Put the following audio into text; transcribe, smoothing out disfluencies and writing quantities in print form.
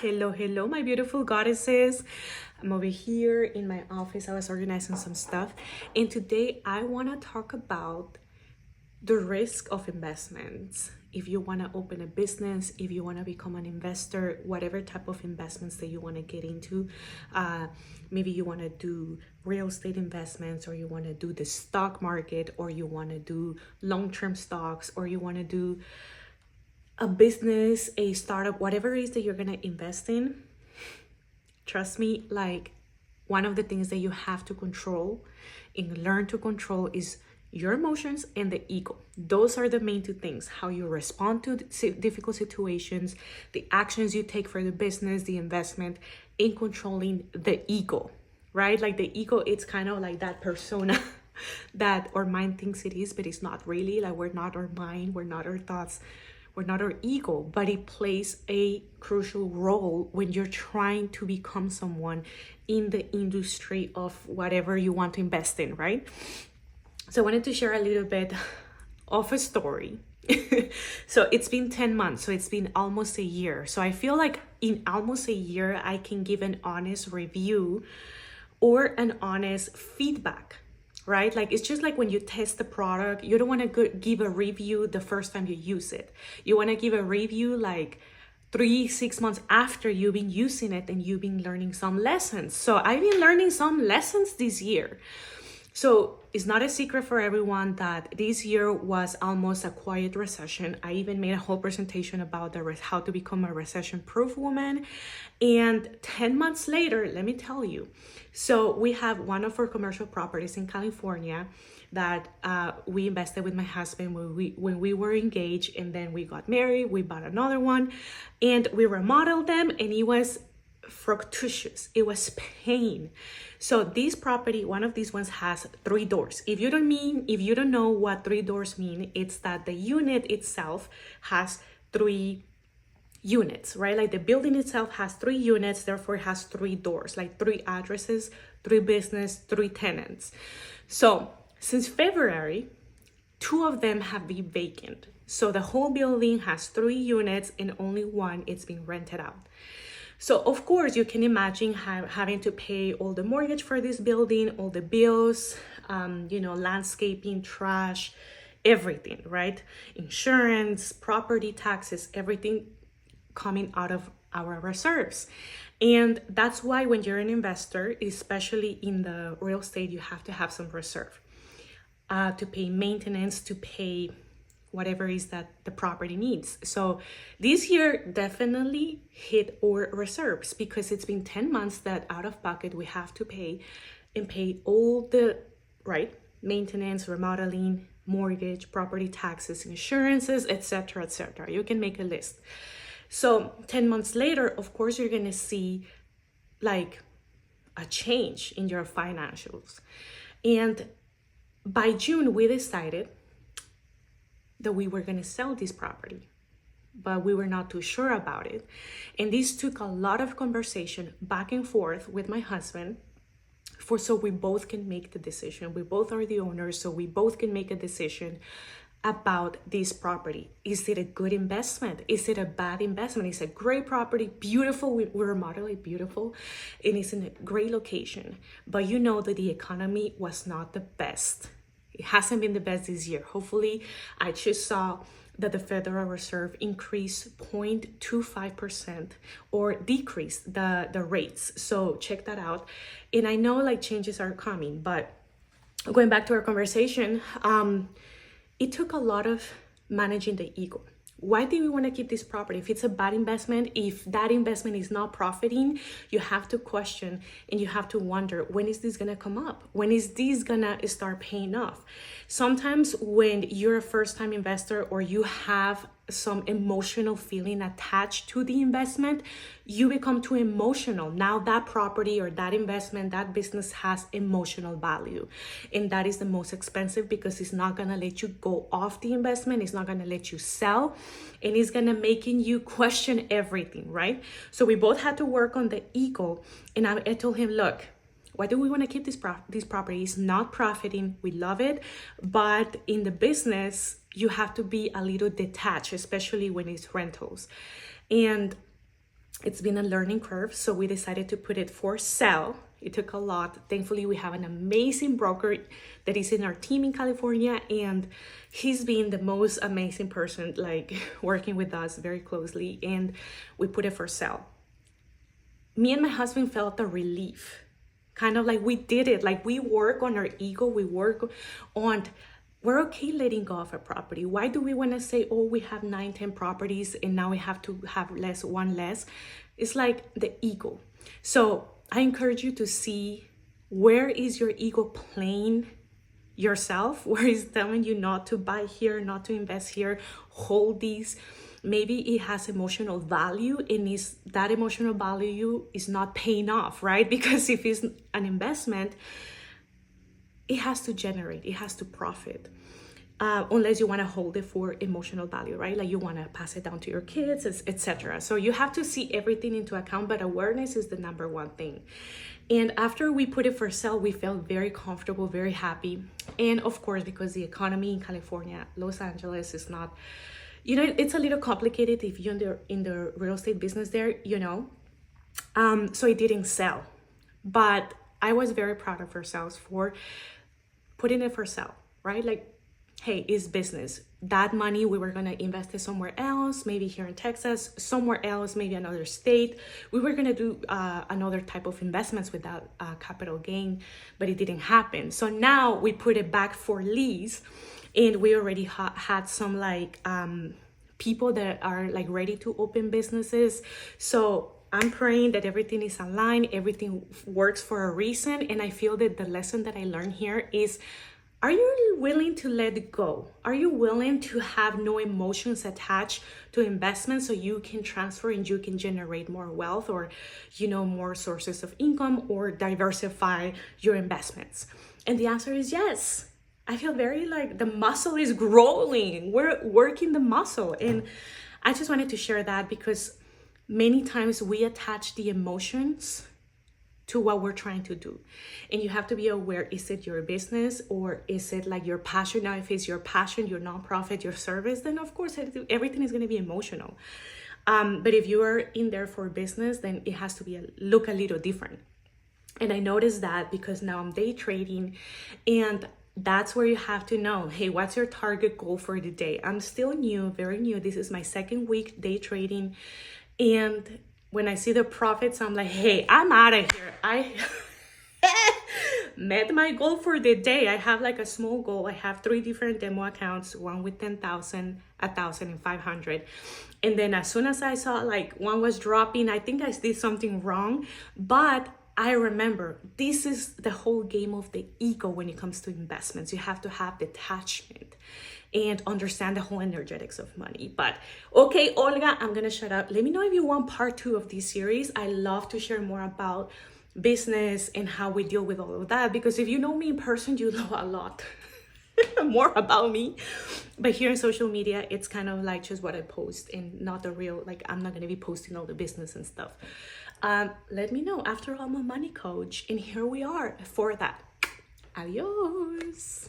Hello, my beautiful goddesses. I'm over here in my office. I was organizing some stuff, and today I want to talk about the risk of investments. If you want to open a business, if you want to become an investor, whatever type of investments that you want to get into, maybe you want to do real estate investments, or you want to do the stock market, or you want to do long-term stocks, or you want to do a business, a startup, whatever it is that you're going to invest in. Trust me, like, one of the things that you have to control and learn to control is your emotions and the ego. Those are the main two things: how you respond to difficult situations, the actions you take for the business, the investment, in controlling the ego, right? Like the ego, it's kind of like that persona that our mind thinks it is, but it's not really. Like, we're not our mind, we're not our thoughts, we're not our ego, but it plays a crucial role when you're trying to become someone in the industry of whatever you want to invest in, right? So I wanted to share a little bit of a story. So it's been 10 months, so it's been almost a year. So I feel like in almost a year, I can give an honest review or an honest feedback, right? Like, it's just like when you test the product, you don't want to give a review the first time you use it. You want to give a review like 3-6 months after you've been using it and you've been learning some lessons. So I've been learning some lessons this year. So it's not a secret for everyone that this year was almost a quiet recession. I even made a whole presentation about how to become a recession-proof woman. And 10 months later, let me tell you, so we have one of our commercial properties in California that we invested with my husband when we were engaged, and then we got married. We bought another one, and we remodeled them, and it was fructitious. It was pain. So this property, one of these ones, has 3 doors. If you don't know what 3 doors mean, it's that the unit itself has 3 units, right? Like the building itself has 3 units, therefore it has 3 doors, like 3 addresses, 3 business, 3 tenants. So since February, 2 of them have been vacant. So the whole building has 3 units and only one it's been rented out. So of course you can imagine having to pay all the mortgage for this building, all the bills, landscaping, trash, everything, right? Insurance, property taxes, everything coming out of our reserves. And that's why when you're an investor, especially in the real estate, you have to have some reserve to pay maintenance, to pay whatever is that the property needs. So this year definitely hit our reserves because it's been 10 months that out of pocket we have to pay all the maintenance, remodeling, mortgage, property taxes, insurances, etc. You can make a list. So 10 months later, of course, you're gonna see like a change in your financials. And by June, we decided that we were going to sell this property, but we were not too sure about it. And this took a lot of conversation back and forth with my husband so we both can make the decision. We both are the owners, so we both can make a decision about this property. Is it a good investment? Is it a bad investment? It's a great property, beautiful. We remodeled it, beautiful, and it's in a great location. But you know that the economy was not the best. It hasn't been the best this year. Hopefully, I just saw that the Federal Reserve increased 0.25% or decrease the rates. So check that out. And I know like changes are coming, but going back to our conversation, it took a lot of managing the ego. Why do we want to keep this property? If it's a bad investment, if that investment is not profiting, you have to question and you have to wonder, when is this going to come up? When is this going to start paying off? Sometimes when you're a first-time investor or you have some emotional feeling attached to the investment, you become too emotional. Now that property or that investment, that business has emotional value. And that is the most expensive because it's not going to let you go off the investment. It's not going to let you sell. And it's going to making you question everything, right? So we both had to work on the ego. And I told him, look, why do we want to keep this property? It's not profiting. We love it. But in the business, you have to be a little detached, especially when it's rentals. And It's been a learning curve, so we decided to put it for sale. It took a lot. Thankfully, we have an amazing broker that is in our team in California, and he's been the most amazing person, like working with us very closely, and we put it for sale. Me and my husband felt a relief, kind of like we did it. Like we work on our ego, we work on, we're okay letting go of a property. Why do we want to say, oh, we have 9, 10 properties and now we have to have one less? It's like the ego. So I encourage you to see, where is your ego playing yourself? Where is telling you not to buy here, not to invest here, hold these? Maybe it has emotional value, and that emotional value is not paying off, right? Because if it's an investment, it has to generate, it has to profit. Unless you want to hold it for emotional value, right? Like you want to pass it down to your kids, etc. So you have to see everything into account, but awareness is the number one thing. And after we put it for sale, we felt very comfortable, very happy. And of course, because the economy in California, Los Angeles is not, it's a little complicated if you're in the real estate business there, so it didn't sell. But I was very proud of ourselves for putting it for sale, right? Like, hey, it's business. That money, we were going to invest it somewhere else, maybe here in Texas, somewhere else, maybe another state. We were going to do another type of investments with that capital gain, but it didn't happen. So now we put it back for lease, and we already had some people that are like ready to open businesses. So I'm praying that everything is aligned, everything works for a reason. And I feel that the lesson that I learned here is, are you willing to let go? Are you willing to have no emotions attached to investments so you can transfer and you can generate more wealth, or, more sources of income, or diversify your investments? And the answer is yes. I feel very like the muscle is growing. We're working the muscle. And I just wanted to share that because many times we attach the emotions to what we're trying to do. And you have to be aware, is it your business or is it like your passion? Now, if it's your passion, your nonprofit, your service, then of course everything is going to be emotional. But if you are in there for business, then it has to look a little different. And I noticed that because now I'm day trading, and that's where you have to know, hey, what's your target goal for the day? I'm still new, very new. This is my second week day trading. And when I see the profits, I'm like, hey, I'm out of here. I met my goal for the day. I have like a small goal. I have 3 different demo accounts, one with 10,000, 1,000, and 500. And then as soon as I saw like one was dropping, I think I did something wrong. But I remember, this is the whole game of the ego when it comes to investments. You have to have detachment and understand the whole energetics of money. But okay, Olga, I'm gonna shut up. Let me know if you want part 2 of this series. I love to share more about business and how we deal with all of that, because if you know me in person, you know a lot more about me. But here in social media, it's kind of like just what I post and not the real, like I'm not gonna be posting all the business and stuff. Let me know. After all, I'm a money coach, and here we are for that. Adios.